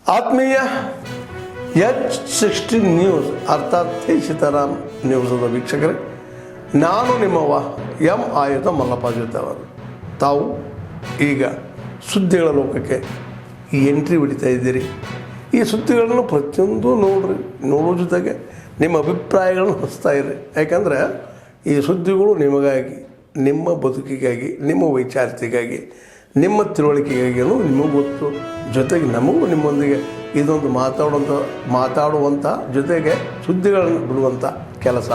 ಆತ್ಮೀಯ H60 news ಅರ್ಥಾತ್ ಸೀತಾರಾಮ್ ನ್ಯೂಸದ ವೀಕ್ಷಕರೇ, ನಾನು ನಿಮ್ಮವ ಎಂ ಆಯುಧ ಮಲ್ಲಪ್ಪ ಜೊತೆ ಅವರು. ತಾವು ಈಗ ಸುದ್ದಿಗಳ ಲೋಕಕ್ಕೆ ಎಂಟ್ರಿ ಹೊಡಿತಾ ಇದ್ದೀರಿ. ಈ ಸುದ್ದಿಗಳನ್ನು ಪ್ರತಿಯೊಂದು ನೋಡೋ ಜೊತೆಗೆ ನಿಮ್ಮ ಅಭಿಪ್ರಾಯಗಳನ್ನು ಹಚ್ತಾ ಇರಿ. ಯಾಕಂದರೆ ಈ ಸುದ್ದಿಗಳು ನಿಮಗಾಗಿ, ನಿಮ್ಮ ಬದುಕಿಗಾಗಿ, ನಿಮ್ಮ ವೈಚಾರಿಕೆಗಾಗಿ, ನಿಮ್ಮ ತಿಳುವಳಿಕೆಗಾಗಿಯೂ ನಿಮಗೆ ಗೊತ್ತು. ಜೊತೆಗೆ ನಮಗೂ ನಿಮ್ಮೊಂದಿಗೆ ಇದೊಂದು ಮಾತಾಡುವಂಥ ಜೊತೆಗೆ ಸುದ್ದಿಗಳನ್ನು ಬಿಡುವಂಥ ಕೆಲಸ.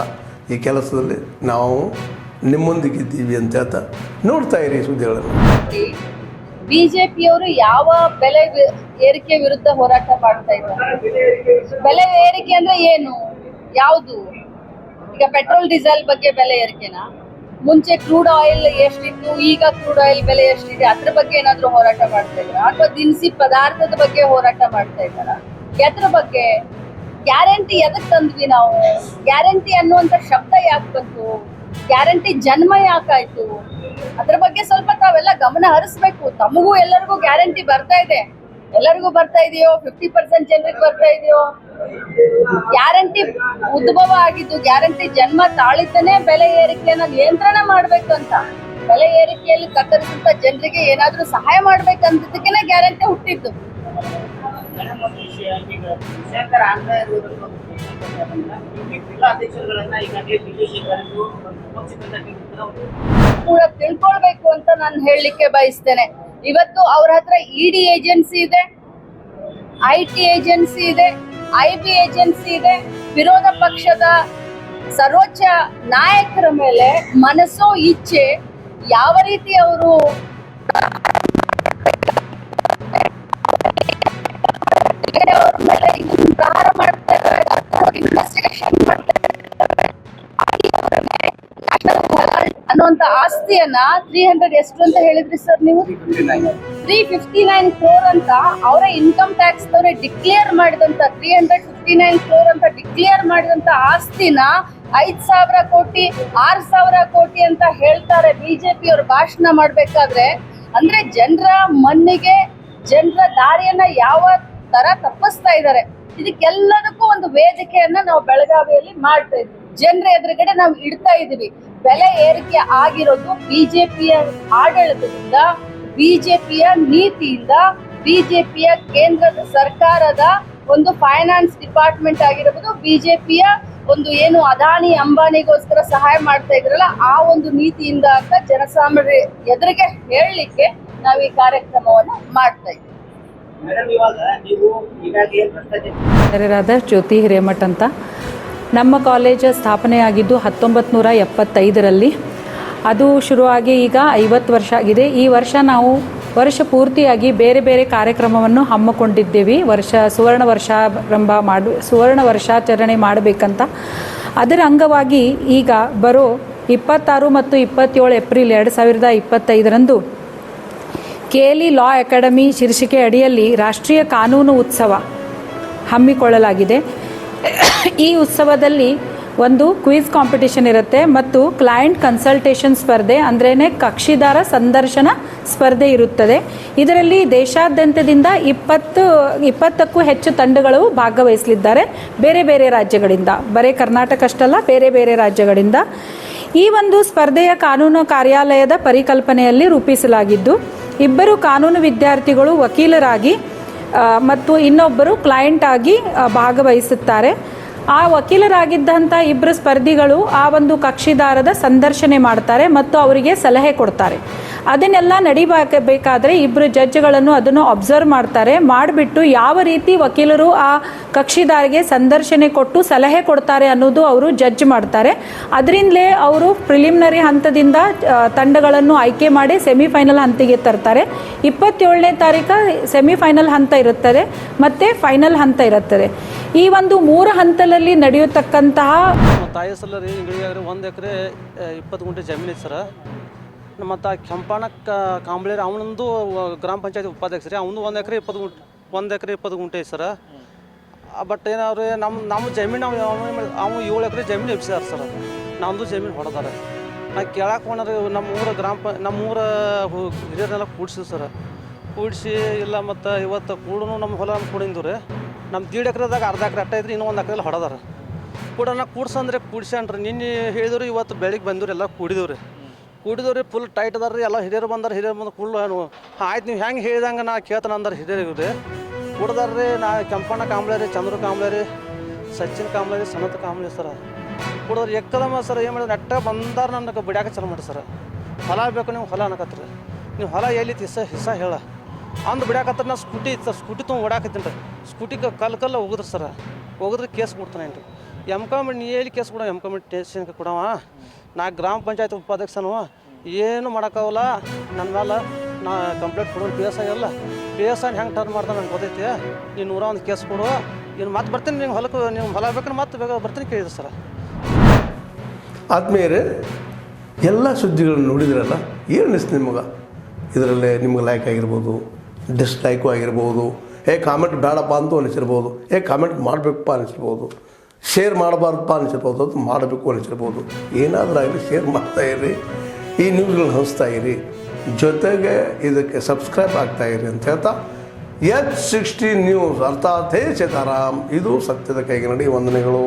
ಈ ಕೆಲಸದಲ್ಲಿ ನಾವು ನಿಮ್ಮೊಂದಿಗಿದ್ದೀವಿ ಅಂತ ಹೇಳ್ತಾ ನೋಡ್ತಾ ಇರಿ ಸುದ್ದಿಗಳನ್ನು. ಬಿಜೆಪಿಯವರು ಯಾವ ಬೆಲೆ ಏರಿಕೆ ವಿರುದ್ಧ ಹೋರಾಟ ಮಾಡ್ತಾ ಇದ್ದಾರೆ? ಬೆಲೆ ಏರಿಕೆ ಅಂದ್ರೆ ಏನು, ಯಾವುದು? ಈಗ ಪೆಟ್ರೋಲ್ ಡೀಸೆಲ್ ಬಗ್ಗೆ ಬೆಲೆ ಏರಿಕೆನಾ? ಮುಂಚೆ ಕ್ರೂಡ್ ಆಯಿಲ್ ಎಷ್ಟಿತ್ತು, ಈಗ ಕ್ರೂಡ್ ಆಯಿಲ್ ಬೆಲೆ ಎಷ್ಟಿದೆ, ಅದ್ರ ಬಗ್ಗೆ ಏನಾದ್ರು ಹೋರಾಟ ಮಾಡ್ತಾ ಇದ್ದಾರಾ? ಅಥವಾ ದಿನಸಿ ಪದಾರ್ಥದ ಬಗ್ಗೆ ಹೋರಾಟ ಮಾಡ್ತಾ ಇದ್ದಾರಾ? ಎದ್ರ ಬಗ್ಗೆ? ಗ್ಯಾರಂಟಿ ಎದಕ್ ತಂದ್ವಿ ನಾವು? ಗ್ಯಾರಂಟಿ ಅನ್ನುವಂತ ಶಬ್ದ ಯಾಕೆ ಬಂತು? ಗ್ಯಾರಂಟಿ ಜನ್ಮ ಯಾಕಾಯ್ತು? ಅದ್ರ ಬಗ್ಗೆ ಸ್ವಲ್ಪ ತಾವೆಲ್ಲ ಗಮನ ಹರಿಸ್ಬೇಕು. ತಮಗೂ ಎಲ್ಲರಿಗೂ ಗ್ಯಾರಂಟಿ ಬರ್ತಾ ಇದೆ, ಎಲ್ಲರಿಗೂ ಬರ್ತಾ ಇದೆಯೋ? 50% ಜನರಿಗೆ ಬರ್ತಾ ಇದೆಯೋ? ಗ್ಯಾರಂಟಿ ಉದ್ಭವ ಆಗಿದ್ದು, ಗ್ಯಾರಂಟಿ ಜನ್ಮ ತಾಳಿದ್ದನೇ ಬೆಲೆ ಏರಿಕೆಯನ್ನ ನಿಯಂತ್ರಣ ಮಾಡ್ಬೇಕಂತ. ಬೆಲೆ ಏರಿಕೆಯಲ್ಲಿ ಕತ್ತರಿಸುತ್ತ ಜನರಿಗೆ ಏನಾದ್ರೂ ಸಹಾಯ ಮಾಡ್ಬೇಕಂತದಕ್ಕೆ ಗ್ಯಾರಂಟಿ ಹುಟ್ಟಿದ್ದು. ಕೂಡ ತಿಳ್ಕೊಳ್ಬೇಕು ಅಂತ ನಾನು ಹೇಳಲಿಕ್ಕೆ ಬಯಸ್ತೇನೆ. ಇವತ್ತು ಅವ್ರ ಹತ್ರ ಇಡಿ ಏಜೆನ್ಸಿ ಇದೆ, IT ಏಜೆನ್ಸಿ ಇದೆ, IB ಏಜೆನ್ಸಿ ಇದೆ. ವಿರೋಧ ಪಕ್ಷದ ಸರ್ವೋಚ್ಚ ನಾಯಕರ ಮೇಲೆ ಮನಸ್ಸೋ ಇಚ್ಛೆ ಯಾವ ರೀತಿ ಅವರು ಪ್ರಹಾರ ಮಾಡ್ತಾರೆ, ಇನ್ವೆಸ್ಟಿಗೇಷನ್ ಮಾಡ್ತಾರೆ ಅನ್ನುವಂತ ಆಸ್ತಿಯನ್ನ 300 ಎಷ್ಟು ಅಂತ ಹೇಳಿದ್ರಿ ಸರ್ ನೀವು? 359 crore ಅಂತ ಅವರ ಇನ್ಕಮ್ ಟ್ಯಾಕ್ಸ್ ಅವರೇ ಡಿಕ್ಲೇರ್ ಮಾಡಿದಂತ 359 crore ಅಂತ ಡಿಕ್ಲೇರ್ ಮಾಡಿದಂತ ಆಸ್ತಿನ 5,000 ಕೋಟಿ 6,000 ಕೋಟಿ ಅಂತ ಹೇಳ್ತಾರೆ ಬಿಜೆಪಿ ಅವರು ಭಾಷಣ ಮಾಡ್ಬೇಕಾದ್ರೆ. ಅಂದ್ರೆ ಜನರ ಮಣ್ಣಿಗೆ, ಜನರ ದಾರಿಯನ್ನ ಯಾವ ತರ ತಪ್ಪಿಸ್ತಾ ಇದ್ದಾರೆ. ಇದಕ್ಕೆಲ್ಲದಕ್ಕೂ ಒಂದು ವೇದಿಕೆಯನ್ನ ನಾವು ಬೆಳಗಾವಿಯಲ್ಲಿ ಮಾಡ್ತಾ ಇದ್ವಿ, ಜನರ ಎದುರುಗಡೆ ನಾವು ಇಡ್ತಾ ಇದೀವಿ. ಬೆಲೆ ಏರಿಕೆ ಆಗಿರೋದು ಬಿಜೆಪಿಯ ಆಡಳಿತದಿಂದ, ಬಿಜೆಪಿಯ ನೀತಿಯಿಂದ, ಬಿಜೆಪಿಯ ಕೇಂದ್ರದ ಸರ್ಕಾರದ ಒಂದು ಫೈನಾನ್ಸ್ ಡಿಪಾರ್ಟ್ಮೆಂಟ್ ಆಗಿರಬಹುದು, ಬಿಜೆಪಿಯ ಒಂದು ಏನು ಅದಾನಿ ಅಂಬಾನಿಗೋಸ್ಕರ ಸಹಾಯ ಮಾಡ್ತಾ ಇದ್ರಲ್ಲ ಆ ಒಂದು ನೀತಿಯಿಂದ ಅಂತ ಜನಸಾಮಾನ್ಯರ ಎದುರಿಗೆ ಹೇಳಲಿಕ್ಕೆ ನಾವು ಈ ಕಾರ್ಯಕ್ರಮವನ್ನು ಮಾಡ್ತಾ ಇದ್ದೀವಿ. ಜ್ಯೋತಿ ಹಿರೇಮಠ್ ಅಂತ. ನಮ್ಮ ಕಾಲೇಜ್ ಸ್ಥಾಪನೆಯಾಗಿದ್ದು 1975ರಲ್ಲಿ. ಅದು ಶುರುವಾಗಿ ಈಗ 50 ವರ್ಷ ಆಗಿದೆ. ಈ ವರ್ಷ ನಾವು ವರ್ಷ ಪೂರ್ತಿಯಾಗಿ ಬೇರೆ ಬೇರೆ ಕಾರ್ಯಕ್ರಮವನ್ನು ಹಮ್ಮಿಕೊಂಡಿದ್ದೇವೆ. ಸುವರ್ಣ ವರ್ಷಾಚರಣೆ ಮಾಡಬೇಕಂತ. ಅದರ ಅಂಗವಾಗಿ ಈಗ ಬರೋ 26 ಮತ್ತು 27 ಏಪ್ರಿಲ್ 2025ರಂದು KLE ಲಾ ಅಕಾಡೆಮಿ ಶೀರ್ಷಿಕೆ ಅಡಿಯಲ್ಲಿ ರಾಷ್ಟ್ರೀಯ ಕಾನೂನು ಉತ್ಸವ ಹಮ್ಮಿಕೊಳ್ಳಲಾಗಿದೆ. ಈ ಉತ್ಸವದಲ್ಲಿ ಒಂದು ಕ್ವಿಜ್ ಕಾಂಪಿಟಿಷನ್ ಇರುತ್ತೆ ಮತ್ತು ಕ್ಲೈಂಟ್ ಕನ್ಸಲ್ಟೇಷನ್ ಸ್ಪರ್ಧೆ ಅಂದ್ರೇ ಕಕ್ಷಿದಾರ ಸಂದರ್ಶನ ಸ್ಪರ್ಧೆ ಇರುತ್ತದೆ. ಇದರಲ್ಲಿ ದೇಶಾದ್ಯಂತದಿಂದ 20ಕ್ಕೂ ಹೆಚ್ಚು ತಂಡಗಳು ಭಾಗವಹಿಸಲಿದ್ದಾರೆ, ಬೇರೆ ಬೇರೆ ರಾಜ್ಯಗಳಿಂದ. ಬರೀ ಕರ್ನಾಟಕ ಅಷ್ಟಲ್ಲ, ಬೇರೆ ಬೇರೆ ರಾಜ್ಯಗಳಿಂದ. ಈ ಒಂದು ಸ್ಪರ್ಧೆಯ ಕಾನೂನು ಕಾರ್ಯಾಲಯದ ಪರಿಕಲ್ಪನೆಯಲ್ಲಿ ರೂಪಿಸಲಾಗಿದ್ದು, ಇಬ್ಬರು ಕಾನೂನು ವಿದ್ಯಾರ್ಥಿಗಳು ವಕೀಲರಾಗಿ ಮತ್ತು ಇನ್ನೊಬ್ಬರು ಕ್ಲೈಂಟ್ ಆಗಿ ಭಾಗವಹಿಸುತ್ತಾರೆ. ಆ ವಕೀಲರಾಗಿದ್ದಂಥ ಇಬ್ಬರು ಸ್ಪರ್ಧಿಗಳು ಆ ಒಂದು ಕಕ್ಷಿದಾರದ ಸಂದರ್ಶನೆ ಮಾಡ್ತಾರೆ ಮತ್ತು ಅವರಿಗೆ ಸಲಹೆ ಕೊಡ್ತಾರೆ. ಅದನ್ನೆಲ್ಲ ನಡಿಬೇಕಾದ್ರೆ ಇಬ್ಬರು ಜಡ್ಜ್ಗಳನ್ನು ಅದನ್ನು ಅಬ್ಸರ್ವ್ ಮಾಡ್ತಾರೆ. ಮಾಡಿಬಿಟ್ಟು ಯಾವ ರೀತಿ ವಕೀಲರು ಆ ಕಕ್ಷಿದಾರಿಗೆ ಸಂದರ್ಶನೆ ಕೊಟ್ಟು ಸಲಹೆ ಕೊಡ್ತಾರೆ ಅನ್ನೋದು ಅವರು ಜಡ್ಜ್ ಮಾಡ್ತಾರೆ. ಅದರಿಂದಲೇ ಅವರು ಪ್ರಿಲಿಮಿನರಿ ಹಂತದಿಂದ ತಂಡಗಳನ್ನು ಆಯ್ಕೆ ಮಾಡಿ ಸೆಮಿಫೈನಲ್ ಹಂತಿಗೆ ತರ್ತಾರೆ. 27ನೇ ತಾರೀಕು ಸೆಮಿಫೈನಲ್ ಹಂತ ಇರುತ್ತದೆ ಮತ್ತು ಫೈನಲ್ ಹಂತ ಇರುತ್ತದೆ. ಈ ಒಂದು 3 ಹಂತದಲ್ಲಿ ನಡೆಯತಕ್ಕಂತಹ ತಾಯಿ ಸಲ ಇಂಗಳಿಗಾದ್ರೆ 1 ಎಕರೆ 20 ಗುಂಟೆ ಜಮೀನು ಐತೆ ಸರ. ಮತ್ತು ಕೆಂಪಣ್ಣ ಕಾಂಬ್ಳೇರಿ ಅವನೊಂದು ಗ್ರಾಮ ಪಂಚಾಯತಿ ಉಪಾಧ್ಯಕ್ಷ ರೀ, ಅವನು 1 ಎಕರೆ 20 ಗುಂಟೆ ಐತೆ ಸರ. ಬಟ್ ಏನಾದ್ರೆ ನಮ್ಮ ಜಮೀನು ಅವು 7 ಎಕರೆ ಜಮೀನು ಎಬ್ಸಿದಾರೆ ಸರ್. ನಮ್ಮದು ಜಮೀನು ಹೊಡೆದಾರೆ. ನಾ ಕೇಳಕ್ಕೆ ಹೋದ್ರೆ ನಮ್ಮೂರ ಹಿರಿಯರನ್ನೆಲ್ಲ ಕೂಡಿಸಿದ್ರು ಸರ್. ಕೂಡಿಸಿ ಇಲ್ಲ ಮತ್ತು ಇವತ್ತು ಕೂಡೂ ನಮ್ಮ ಹೊಲ ನಮ್ಮ ಕೂಡಿಂದು ರೀ ನಮ್ಮ 1.5 ಎಕರೆದಾಗ ಅರ್ಧ ಎಕರೆ ಅಟ್ಟ ಐತ್ರಿ ಇನ್ನೂ 1 ಎಕರೆಲ್ಲಿ ಹೊಡೆದಾರ ಕೂಡನ ಕೂಡ್ಸಂದ್ರೆ ಕೂಡ್ಸ್ಯಾನ್ರಿ ನಿನ್ನೆ ಹೇಳಿದ್ರು ಇವತ್ತು ಬೆಳಿಗ್ಗೆ ಬಂದವ್ರಿ ಎಲ್ಲ ಕೂಡಿದವ್ರಿ ಫುಲ್ ಟೈಟ್ ಅದಾರ ರೀ ಎಲ್ಲ ಹಿರಿಯರು ಬಂದು ಫುಲ್ ಆಯ್ತು ನೀವು ಹೆಂಗೆ ಹೇಳ್ದಂಗೆ ನಾ ಕೇಳ್ತಾನೆ ಅಂದ್ರೆ ಹಿರಿಯರು ರೀ ಕೂಡ್ದಾರ್ರಿ ನಾ ಕೆಂಪಣ್ಣ ಕಾಂಬ್ಳೆ ರೀ ಚಂದ್ರ ಕಾಂಬ್ಳೆ ರೀ ಸಚಿನ್ ಕಾಂಬ್ಳೆ ರೀ ಸನತ್ ಕಾಂಬ್ಳೆ ಸರ ಕೂಡೋರು ಎಕ್ಕದಮ್ಮ ಸರ್ ಏನು ಮಾಡಿದ್ರೆ ನೆಟ್ಟ ಬಂದಾರ ನನಗೆ ಬಿಡ್ಯಾಕೆ ಚಲೋ ಮಾಡಿ ಸರ್ ಹೊಲ ಬೇಕು ನೀವು ಹೊಲ ಅನ್ನಕತ್ರಿ ನೀವು ಹೊಲ ಎಲ್ಲಿ ಹಿಸ್ಸ ಹೇಳ ಅಂದು ಬಿಡ್ಯಾಕತ್ರ ನಾ ಸ್ಕೂಟಿ ತೊಗೊಂಡು ಓಡಾಕತ್ತೀನಿ ರೀ ಸ್ಕೂಟಿಗೆ ಕಲ್ಲು ಹೋಗಿದ್ರಿ ಸರ ಹೋಗಿದ್ರೆ ಕೇಸ್ ಕೊಡ್ತಾನೆ ರೀ ನೀ ಎಲ್ಲಿ ಕೇಸ್ ಕೊಡೋ ಸ್ಟೇಷನ್ಗೆ ಕೊಡವ ನಾ ಗ್ರಾಮ ಪಂಚಾಯತ್ ಉಪಾಧ್ಯಕ್ಷನು ಏನು ಮಾಡೋಕ್ಕಾಗಲ್ಲ ನನ್ನ ಮೇಲೆ ನಾ ಕಂಪ್ಲೇಂಟ್ ಕೊಡೋನು PSI ಅಲ್ಲ PSI ಹೆಂಗೆ ಟರ್ನ್ ಮಾಡ್ತಾನೆ ನಂಗೆ ಗೊತ್ತೈತಿ ನೀನು 101 ಕೇಸ್ ಕೊಡು ಇನ್ನು ಮತ್ತೆ ಬರ್ತೀನಿ ನಿಮ್ಗೆ ಹೊಲಕ್ಕೆ ನೀವು ಹೊಲ ಬೇಕಂದ್ರೆ ಮತ್ತೆ ಬೇಗ ಬರ್ತೀನಿ ಕೇಳಿದೆ ಸರ. ಆದ್ಮೇಲೆ ಎಲ್ಲ ಸುದ್ದಿಗಳನ್ನು ನೋಡಿದ್ರಲ್ಲ ಏನು ಅನಿಸ್ತು ನಿಮಗೆ? ಇದರಲ್ಲೇ ನಿಮ್ಗೆ ಲೈಕ್ ಆಗಿರ್ಬೋದು, ಡಿಸ್ಲೈಕು ಆಗಿರ್ಬೋದು, ಕಾಮೆಂಟ್ ಬೇಡಪ್ಪ ಅಂತೂ ಅನಿಸಿರ್ಬೋದು, ಕಾಮೆಂಟ್ ಮಾಡಬೇಕಪ್ಪ ಅನಿಸಿರ್ಬೋದು, ಶೇರ್ ಮಾಡಬಾರ್ದಪ್ಪ ಅನಿಸಿರ್ಬೋದು, ಅದು ಮಾಡಬೇಕು ಅನಿಸಿರ್ಬೋದು. ಏನಾದರೂ ಆಗಲಿ ಶೇರ್ ಮಾಡ್ತಾಯಿರಿ, ಈ ನ್ಯೂಸ್ಗಳನ್ನ ಹಂಚ್ತಾಯಿರಿ, ಜೊತೆಗೆ ಇದಕ್ಕೆ ಸಬ್ಸ್ಕ್ರೈಬ್ ಆಗ್ತಾಯಿರಿ ಅಂತ ಹೇಳ್ತಾ H16 ನ್ಯೂಸ್ ಅರ್ಥಾತ್ ಹೇ ಸೀತಾರಾಮ್, ಇದು ಸತ್ಯದ ಕೈಗೆ ನಡಿ. ವಂದನೆಗಳು.